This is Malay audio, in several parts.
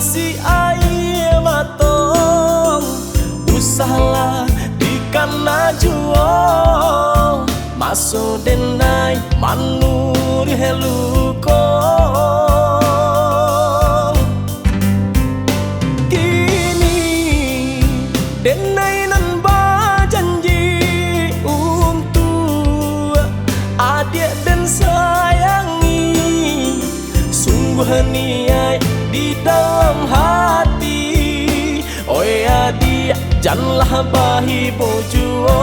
si air matong usahlah di kana juo maso denai manuri heluko kini denai nan berjanji untuk adik dan sayangi sungguh niat di dalam hati. Oi adik janganlah bahi bojuo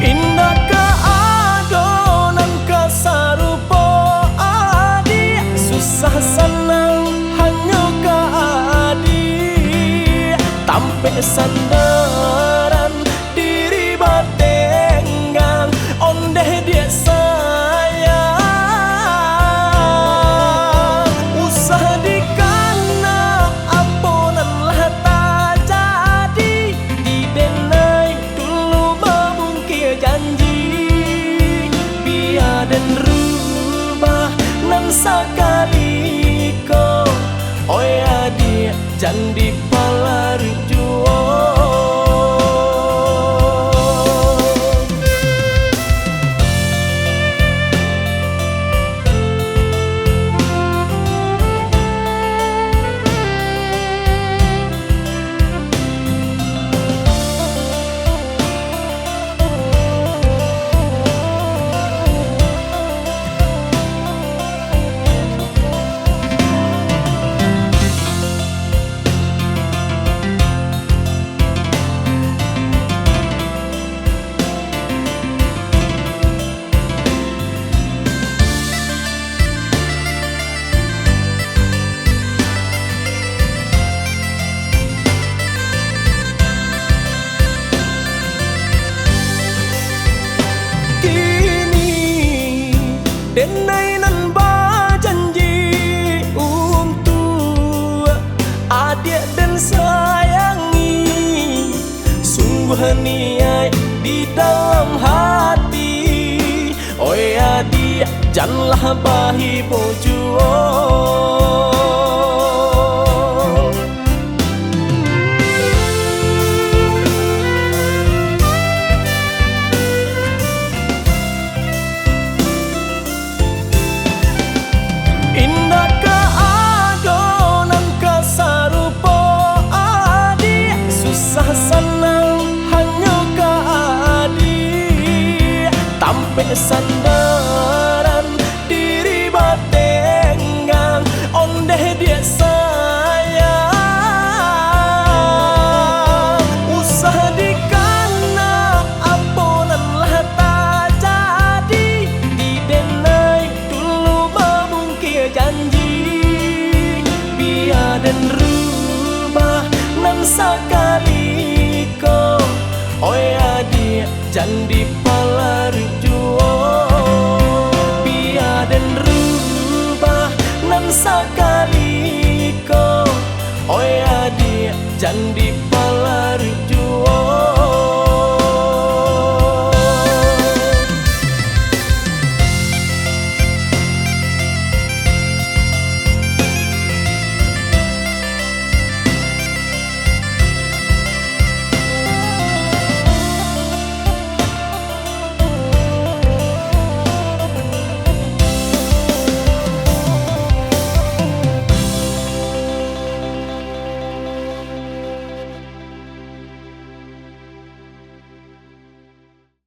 indah keadonan kesarupo adik susah senang hanya ke adik tampe sandaran diri batenggang ondeh dia sayang usah dikana aponan lah tak jadi didenai dulu memungkir janji biar dan rubah nan sakali ko oi adik jandi pala rujuo denai nan berjanji untuk adik dan sayangi sungguh niat di dalam hati. Oi adik janganlah bahi bojuo indah keadonan kesarupo adik susah senang hanya ke adik tampe